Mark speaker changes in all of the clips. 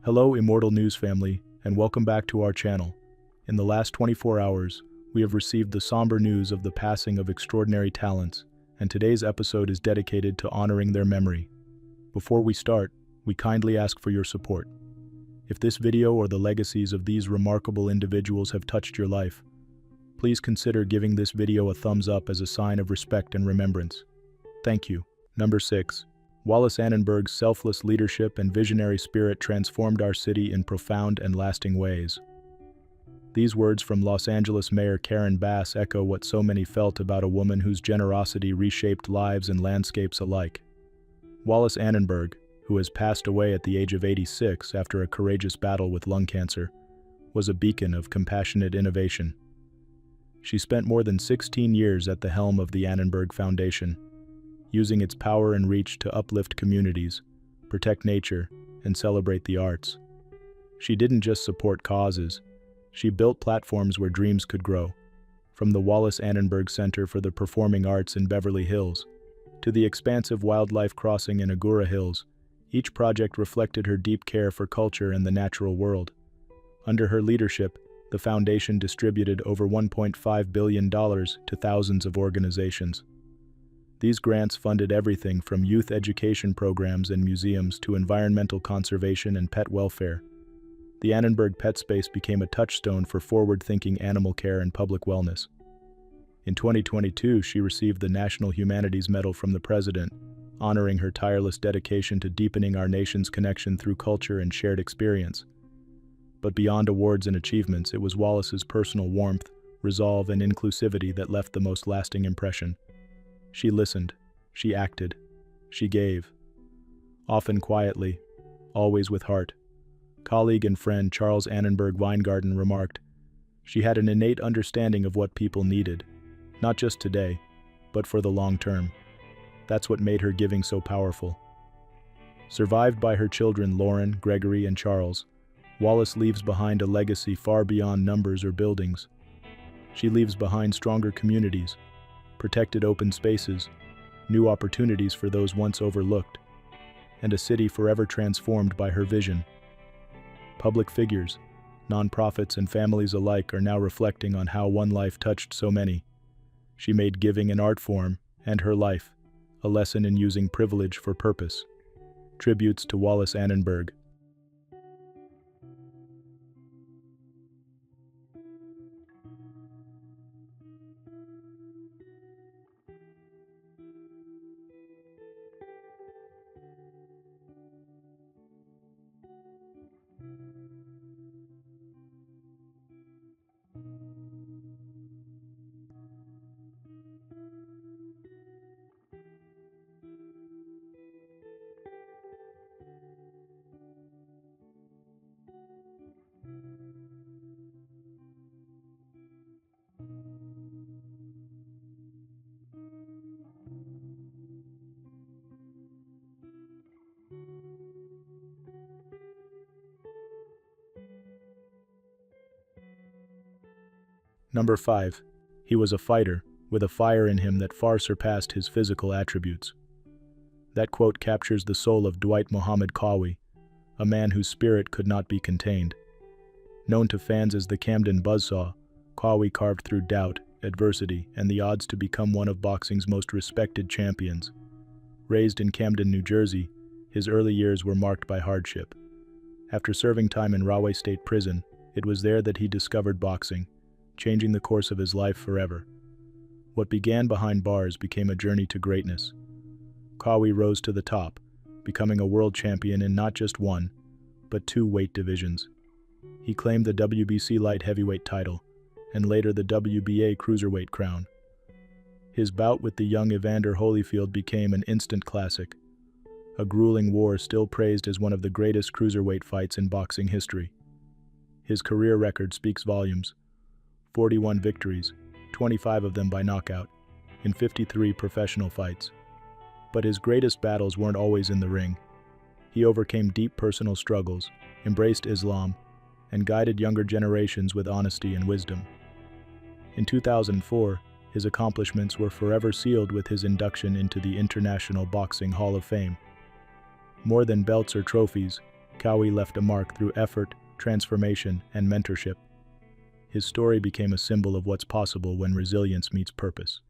Speaker 1: Hello, Immortal News family, and welcome back to our channel. In the last 24 hours, we have received the somber news of the passing of extraordinary talents, and today's episode is dedicated to honoring their memory. Before we start, we kindly ask for your support. If this video or the legacies of these remarkable individuals have touched your life, please consider giving this video a thumbs up as a sign of respect and remembrance. Thank you. Number 6. Wallis Annenberg's selfless leadership and visionary spirit transformed our city in profound and lasting ways. These words from Los Angeles Mayor Karen Bass echo what so many felt about a woman whose generosity reshaped lives and landscapes alike. Wallis Annenberg, who has passed away at the age of 86 after a courageous battle with lung cancer, was a beacon of compassionate innovation. She spent more than 16 years at the helm of the Annenberg Foundation, using its power and reach to uplift communities, protect nature, and celebrate the arts. She didn't just support causes, she built platforms where dreams could grow, from the Wallis Annenberg Center for the Performing Arts in Beverly Hills to the expansive wildlife crossing in Agoura Hills. Each project reflected her deep care for culture and the natural world. Under her leadership, the foundation distributed over $1.5 billion to thousands of organizations. These grants funded everything from youth education programs and museums to environmental conservation and pet welfare. The Annenberg Pet Space became a touchstone for forward-thinking animal care and public wellness. In 2022, she received the National Humanities Medal from the President, honoring her tireless dedication to deepening our nation's connection through culture and shared experience. But beyond awards and achievements, it was Wallis's personal warmth, resolve, and inclusivity that left the most lasting impression. She listened, she acted, she gave. Often quietly, always with heart. Colleague and friend Charles Annenberg Weingarten remarked, "She had an innate understanding of what people needed, not just today, but for the long term. That's what made her giving so powerful." Survived by her children Lauren, Gregory, and Charles, Wallis leaves behind a legacy far beyond numbers or buildings. She leaves behind stronger communities, protected open spaces, new opportunities for those once overlooked, and a city forever transformed by her vision. Public figures, nonprofits, and families alike are now reflecting on how one life touched so many. She made giving an art form, and her life, a lesson in using privilege for purpose. Tributes to Wallis Annenberg. Number 5. He was a fighter, with a fire in him that far surpassed his physical attributes. That quote captures the soul of Dwight Muhammad Qawi, a man whose spirit could not be contained. Known to fans as the Camden Buzzsaw, Qawi carved through doubt, adversity, and the odds to become one of boxing's most respected champions. Raised in Camden, New Jersey, his early years were marked by hardship. After serving time in Rahway State Prison, it was there that he discovered boxing, changing the course of his life forever. What began behind bars became a journey to greatness. Qawi rose to the top, becoming a world champion in not just one, but 2 weight divisions. He claimed the WBC light heavyweight title, and later the WBA cruiserweight crown. His bout with the young Evander Holyfield became an instant classic, a grueling war still praised as one of the greatest cruiserweight fights in boxing history. His career record speaks volumes. 41 victories, 25 of them by knockout, in 53 professional fights. But his greatest battles weren't always in the ring. He overcame deep personal struggles, embraced Islam, and guided younger generations with honesty and wisdom. In 2004, his accomplishments were forever sealed with his induction into the International Boxing Hall of Fame. More than belts or trophies, Qawi left a mark through effort, transformation, and mentorship. His story became a symbol of what's possible when resilience meets purpose.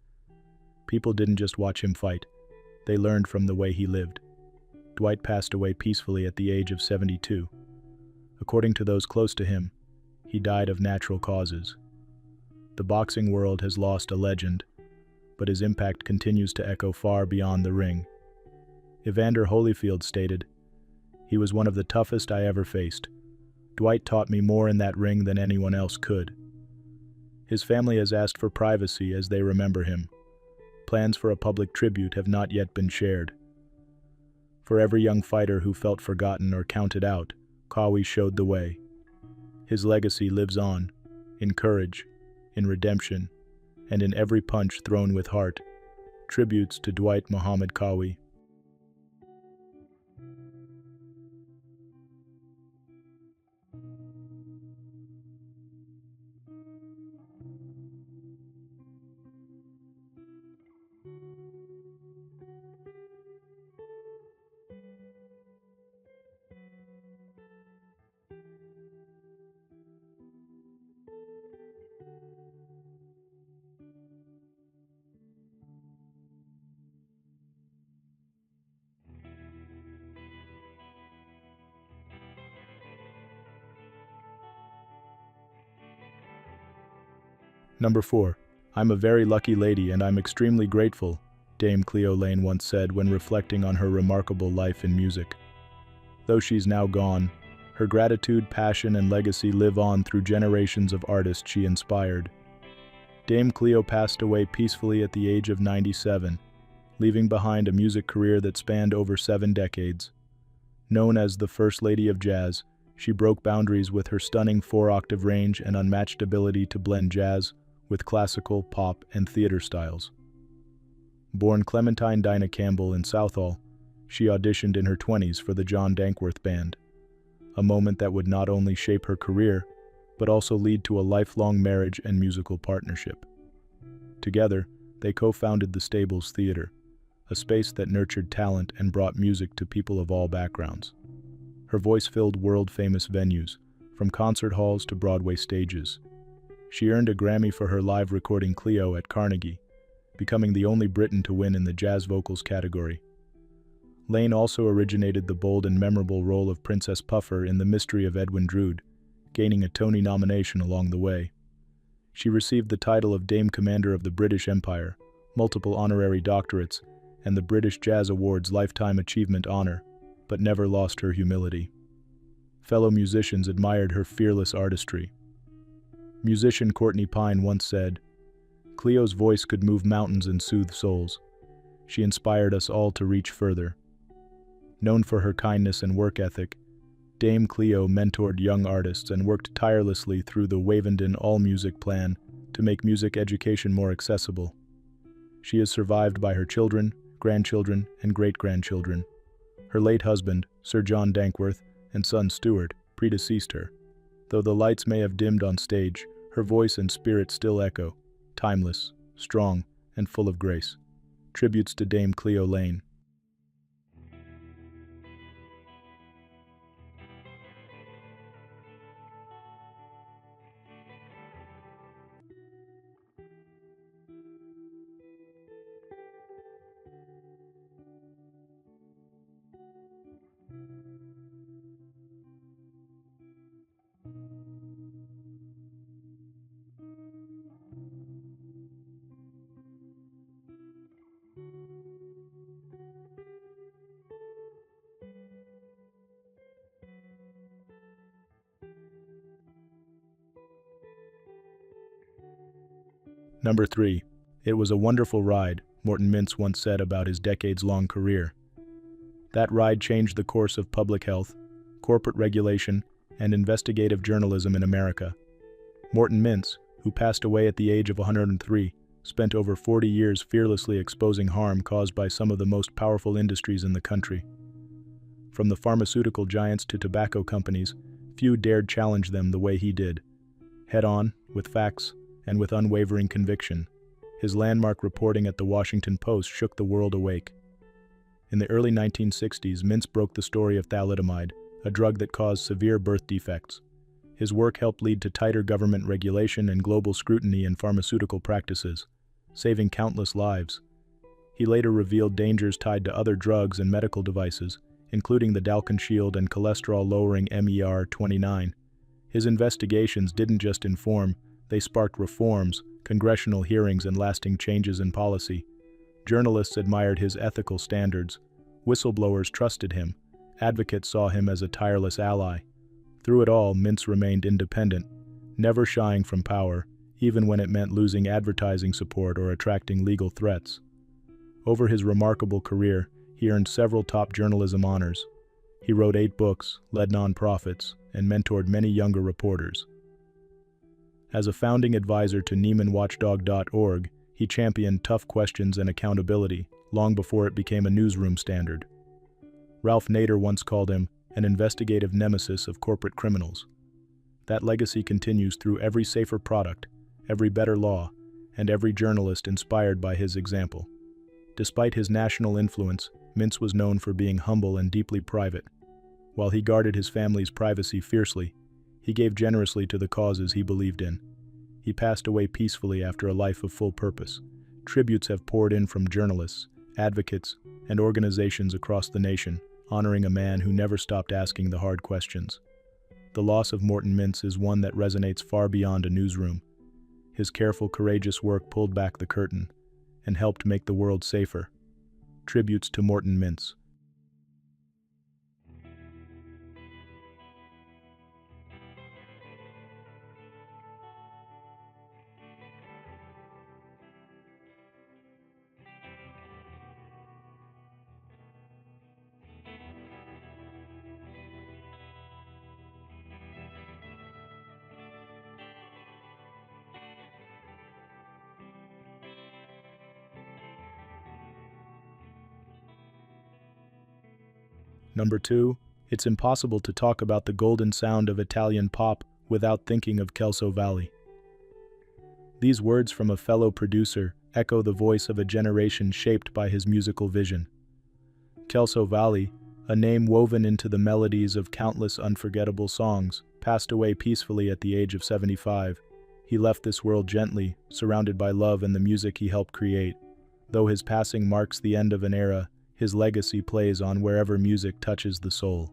Speaker 1: People didn't just watch him fight, they learned from the way he lived. Dwight passed away peacefully at the age of 72. According to those close to him, he died of natural causes. The boxing world has lost a legend, but his impact continues to echo far beyond the ring. Evander Holyfield stated, "He was one of the toughest I ever faced. Dwight taught me more in that ring than anyone else could." His family has asked for privacy as they remember him. Plans for a public tribute have not yet been shared. For every young fighter who felt forgotten or counted out, Qawi showed the way. His legacy lives on, in courage, in redemption, and in every punch thrown with heart. Tributes to Dwight Muhammad Qawi. Number 4. I'm a very lucky lady and I'm extremely grateful, Dame Cleo Laine once said when reflecting on her remarkable life in music. Though she's now gone, her gratitude, passion, and legacy live on through generations of artists she inspired. Dame Cleo passed away peacefully at the age of 97, leaving behind a music career that spanned over 7 decades. Known as the First Lady of Jazz, she broke boundaries with her stunning 4-octave range and unmatched ability to blend jazz with classical, pop, and theater styles. Born Clementine Dinah Campbell in Southall, she auditioned in her 20s for the John Dankworth Band, a moment that would not only shape her career, but also lead to a lifelong marriage and musical partnership. Together, they co-founded the Stables Theater, a space that nurtured talent and brought music to people of all backgrounds. Her voice filled world-famous venues, from concert halls to Broadway stages. She earned a Grammy for her live recording Cleo at Carnegie, becoming the only Briton to win in the jazz vocals category. Laine also originated the bold and memorable role of Princess Puffer in The Mystery of Edwin Drood, gaining a Tony nomination along the way. She received the title of Dame Commander of the British Empire, multiple honorary doctorates, and the British Jazz Awards Lifetime Achievement Honor, but never lost her humility. Fellow musicians admired her fearless artistry. Musician Courtney Pine once said, "Cleo's voice could move mountains and soothe souls. She inspired us all to reach further." Known for her kindness and work ethic, Dame Cleo mentored young artists and worked tirelessly through the Wavendon All Music Plan to make music education more accessible. She is survived by her children, grandchildren, and great-grandchildren. Her late husband, Sir John Dankworth, and son Stuart, predeceased her. Though the lights may have dimmed on stage, her voice and spirit still echo, timeless, strong, and full of grace. Tributes to Dame Cleo Laine. Number 3. It was a wonderful ride, Morton Mintz once said about his decades-long career. That ride changed the course of public health, corporate regulation, and investigative journalism in America. Morton Mintz, who passed away at the age of 103, spent over 40 years fearlessly exposing harm caused by some of the most powerful industries in the country. From the pharmaceutical giants to tobacco companies, few dared challenge them the way he did. Head-on, with facts, and with unwavering conviction. His landmark reporting at the Washington Post shook the world awake. In the early 1960s, Mintz broke the story of thalidomide, a drug that caused severe birth defects. His work helped lead to tighter government regulation and global scrutiny in pharmaceutical practices, saving countless lives. He later revealed dangers tied to other drugs and medical devices, including the Dalkon Shield and cholesterol-lowering MER-29. His investigations didn't just inform, they sparked reforms, congressional hearings, and lasting changes in policy. Journalists admired his ethical standards. Whistleblowers trusted him. Advocates saw him as a tireless ally. Through it all, Mintz remained independent, never shying from power, even when it meant losing advertising support or attracting legal threats. Over his remarkable career, he earned several top journalism honors. He wrote 8 books, led nonprofits, and mentored many younger reporters. As a founding advisor to NeimanWatchdog.org, he championed tough questions and accountability, long before it became a newsroom standard. Ralph Nader once called him an investigative nemesis of corporate criminals. That legacy continues through every safer product, every better law, and every journalist inspired by his example. Despite his national influence, Mintz was known for being humble and deeply private. While he guarded his family's privacy fiercely, he gave generously to the causes he believed in. He passed away peacefully after a life of full purpose. Tributes have poured in from journalists, advocates, and organizations across the nation, honoring a man who never stopped asking the hard questions. The loss of Morton Mintz is one that resonates far beyond a newsroom. His careful, courageous work pulled back the curtain and helped make the world safer. Tributes to Morton Mintz. Number 2, it's impossible to talk about the golden sound of Italian pop without thinking of Celso Valli. These words from a fellow producer echo the voice of a generation shaped by his musical vision. Celso Valli, a name woven into the melodies of countless unforgettable songs, passed away peacefully at the age of 75. He left this world gently, surrounded by love and the music he helped create. Though his passing marks the end of an era, his legacy plays on wherever music touches the soul.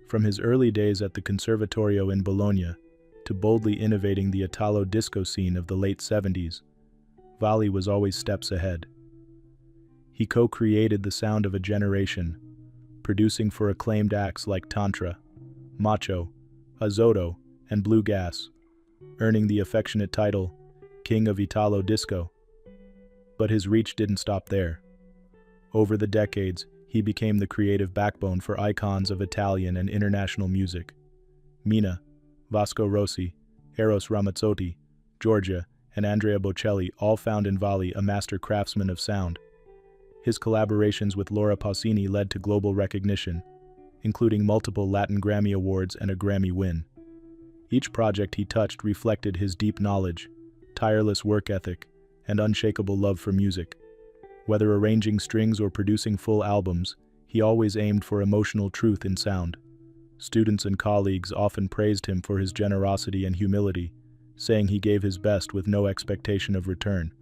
Speaker 1: From his early days at the Conservatorio in Bologna to boldly innovating the Italo disco scene of the late 70s, Valli was always steps ahead. He co-created the sound of a generation, producing for acclaimed acts like Tantra, Macho, Azoto, and Blue Gas, earning the affectionate title, King of Italo Disco. But his reach didn't stop there. Over the decades, he became the creative backbone for icons of Italian and international music. Mina, Vasco Rossi, Eros Ramazzotti, Giorgia, and Andrea Bocelli all found in Valli a master craftsman of sound. His collaborations with Laura Pausini led to global recognition, including multiple Latin Grammy Awards and a Grammy win. Each project he touched reflected his deep knowledge, tireless work ethic, and unshakable love for music. Whether arranging strings or producing full albums, he always aimed for emotional truth in sound. Students and colleagues often praised him for his generosity and humility, saying he gave his best with no expectation of return.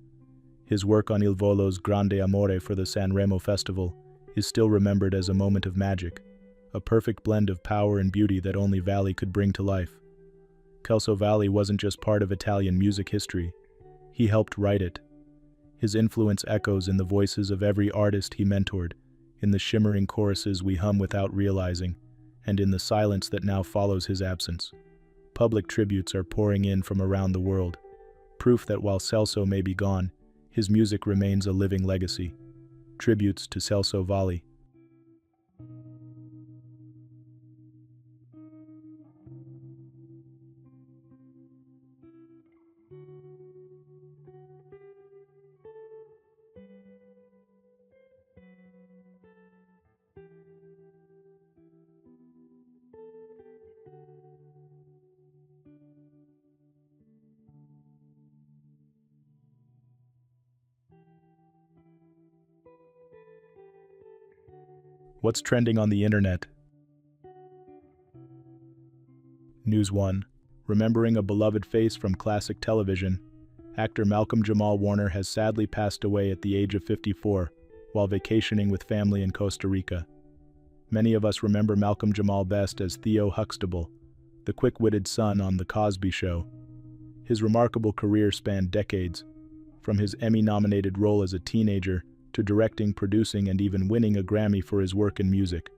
Speaker 1: His work on Il Volo's Grande Amore for the Sanremo Festival is still remembered as a moment of magic, a perfect blend of power and beauty that only Valli could bring to life. Celso Valli wasn't just part of Italian music history, he helped write it. His influence echoes in the voices of every artist he mentored, in the shimmering choruses we hum without realizing, and in the silence that now follows his absence. Public tributes are pouring in from around the world, proof that while Celso may be gone, his music remains a living legacy. Tributes to Celso Valli. What's trending on the internet? News 1. Remembering a beloved face from classic television, actor Malcolm Jamal Warner has sadly passed away at the age of 54 while vacationing with family in Costa Rica. Many of us remember Malcolm Jamal best as Theo Huxtable, the quick-witted son on The Cosby Show. His remarkable career spanned decades, from his Emmy-nominated role as a teenager to directing, producing, and even winning a Grammy for his work in music.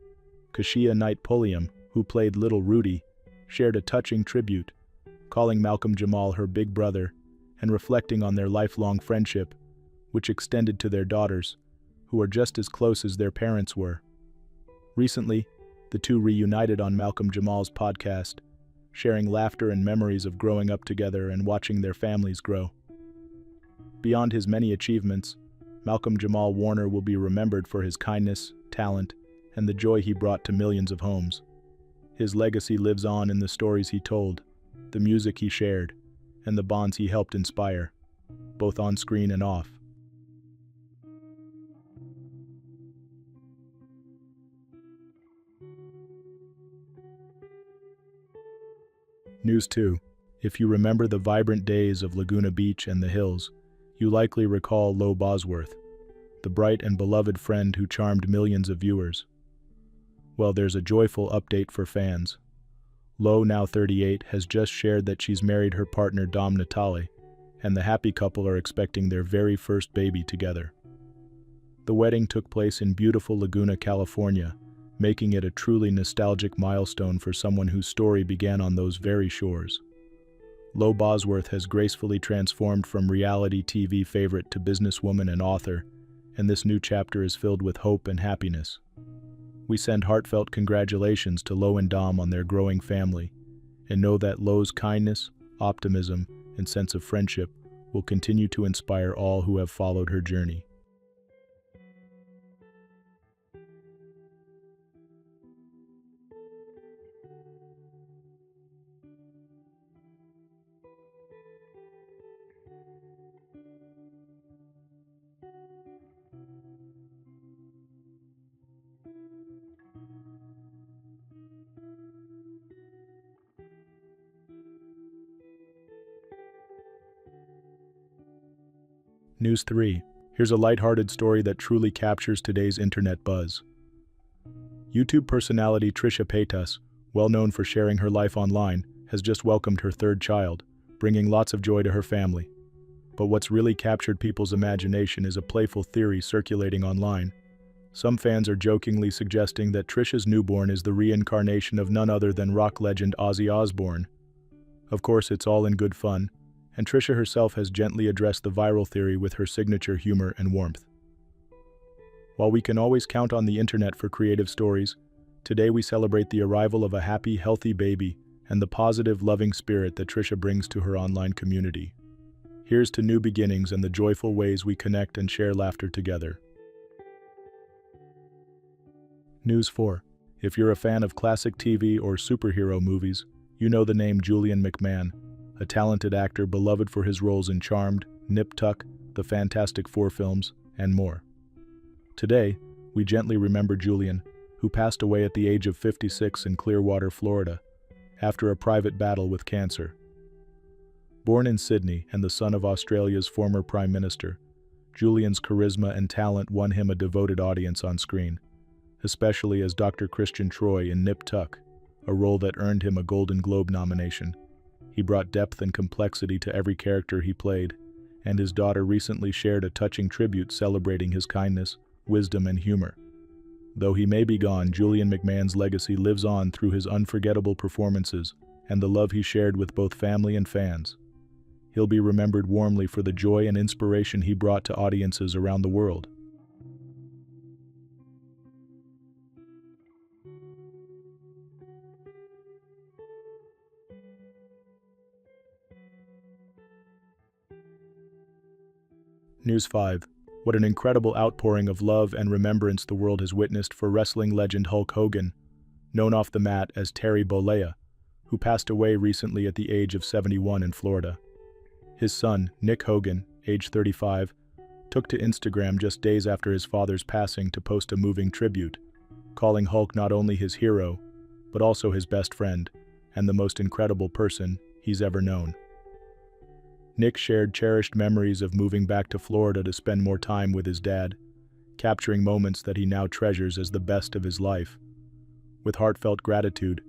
Speaker 1: Kashia Knight Pulliam, who played Little Rudy, shared a touching tribute, calling Malcolm Jamal her big brother and reflecting on their lifelong friendship, which extended to their daughters, who are just as close as their parents were. Recently, the two reunited on Malcolm Jamal's podcast, sharing laughter and memories of growing up together and watching their families grow. Beyond his many achievements, Malcolm Jamal Warner will be remembered for his kindness, talent, and the joy he brought to millions of homes. His legacy lives on in the stories he told, the music he shared, and the bonds he helped inspire, both on screen and off. News 2. If you remember the vibrant days of Laguna Beach and the hills, you likely recall Lo Bosworth, the bright and beloved friend who charmed millions of viewers. Well, there's a joyful update for fans. Lo, now 38, has just shared that she's married her partner Dom Natale, and the happy couple are expecting their very first baby together. The wedding took place in beautiful Laguna, California, making it a truly nostalgic milestone for someone whose story began on those very shores. Lo Bosworth has gracefully transformed from reality TV favorite to businesswoman and author, and this new chapter is filled with hope and happiness. We send heartfelt congratulations to Lo and Dom on their growing family, and know that Lo's kindness, optimism, and sense of friendship will continue to inspire all who have followed her journey. News 3. Here's a lighthearted story that truly captures today's internet buzz. YouTube personality Trisha Paytas, well known for sharing her life online, has just welcomed her third child, bringing lots of joy to her family. But what's really captured people's imagination is a playful theory circulating online. Some fans are jokingly suggesting that Trisha's newborn is the reincarnation of none other than rock legend Ozzy Osbourne. Of course, it's all in good fun, and Trisha herself has gently addressed the viral theory with her signature humor and warmth. While we can always count on the internet for creative stories, today we celebrate the arrival of a happy, healthy baby and the positive, loving spirit that Trisha brings to her online community. Here's to new beginnings and the joyful ways we connect and share laughter together. News 4. If you're a fan of classic TV or superhero movies, you know the name Julian McMahon, a talented actor beloved for his roles in Charmed, Nip Tuck, the Fantastic Four films, and more. Today, we gently remember Julian, who passed away at the age of 56 in Clearwater, Florida, after a private battle with cancer. Born in Sydney and the son of Australia's former Prime Minister, Julian's charisma and talent won him a devoted audience on screen, especially as Dr. Christian Troy in Nip Tuck, a role that earned him a Golden Globe nomination. He brought depth and complexity to every character he played, and his daughter recently shared a touching tribute celebrating his kindness, wisdom, and humor. Though he may be gone, Julian McMahon's legacy lives on through his unforgettable performances and the love he shared with both family and fans. He'll be remembered warmly for the joy and inspiration he brought to audiences around the world. News 5. What an incredible outpouring of love and remembrance the world has witnessed for wrestling legend Hulk Hogan, known off the mat as Terry Bollea, who passed away recently at the age of 71 in Florida. His son, Nick Hogan, age 35, took to Instagram just days after his father's passing to post a moving tribute, calling Hulk not only his hero, but also his best friend, and the most incredible person he's ever known. Nick shared cherished memories of moving back to Florida to spend more time with his dad, capturing moments that he now treasures as the best of his life. With heartfelt gratitude,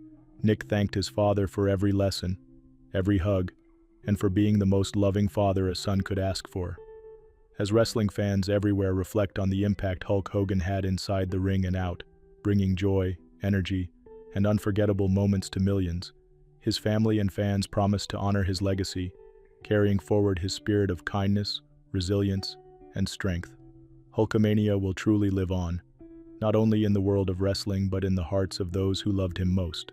Speaker 1: Nick thanked his father for every lesson, every hug, and for being the most loving father a son could ask for. As wrestling fans everywhere reflect on the impact Hulk Hogan had inside the ring and out, bringing joy, energy, and unforgettable moments to millions, his family and fans promise to honor his legacy, carrying forward his spirit of kindness, resilience, and strength. Hulkamania will truly live on, not only in the world of wrestling but in the hearts of those who loved him most.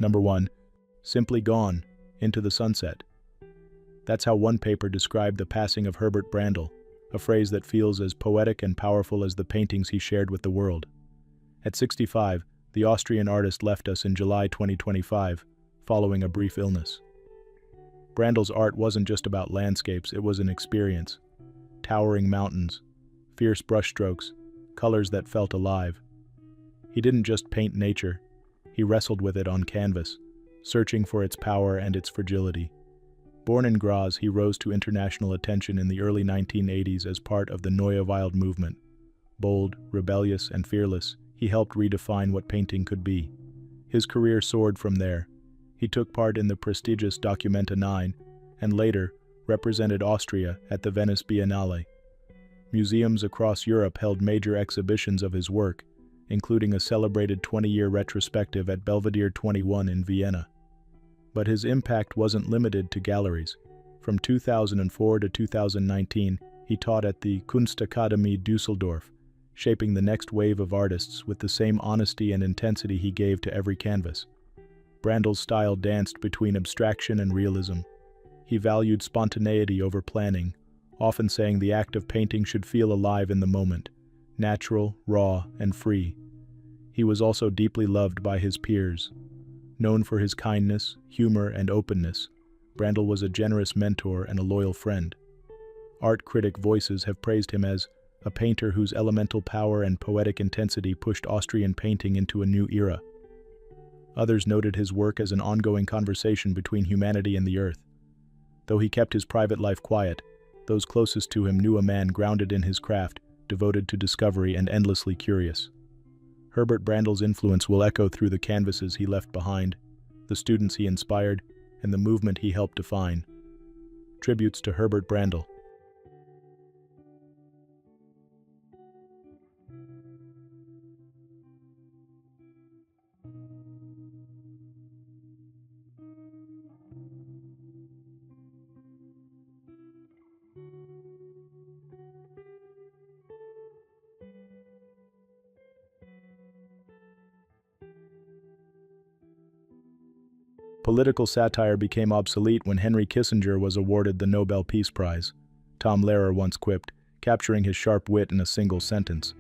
Speaker 1: Number 1. Simply gone, into the sunset. That's how one paper described the passing of Herbert Brandl, a phrase that feels as poetic and powerful as the paintings he shared with the world. At 65, the Austrian artist left us in July 2025, following a brief illness. Brandl's art wasn't just about landscapes, it was an experience. Towering mountains, fierce brushstrokes, colors that felt alive. He didn't just paint nature, he wrestled with it on canvas, searching for its power and its fragility. Born in Graz, he rose to international attention in the early 1980s as part of the Neue Wild movement. Bold, rebellious, and fearless, he helped redefine what painting could be. His career soared from there. He took part in the prestigious Documenta 9, and later represented Austria at the Venice Biennale. Museums across Europe held major exhibitions of his work, including a celebrated 20-year retrospective at Belvedere 21 in Vienna. But his impact wasn't limited to galleries. From 2004 to 2019, he taught at the Kunstakademie Düsseldorf, shaping the next wave of artists with the same honesty and intensity he gave to every canvas. Brandl's style danced between abstraction and realism. He valued spontaneity over planning, often saying the act of painting should feel alive in the moment, natural, raw, and free. He was also deeply loved by his peers. Known for his kindness, humor, and openness, Brandl was a generous mentor and a loyal friend. Art critic voices have praised him as a painter whose elemental power and poetic intensity pushed Austrian painting into a new era. Others noted his work as an ongoing conversation between humanity and the earth. Though he kept his private life quiet, those closest to him knew a man grounded in his craft, devoted to discovery and endlessly curious. Herbert Brandl's influence will echo through the canvases he left behind, the students he inspired, and the movement he helped define. Tributes to Herbert Brandl. Political satire became obsolete when Henry Kissinger was awarded the Nobel Peace Prize. Tom Lehrer once quipped, capturing his sharp wit in a single sentence.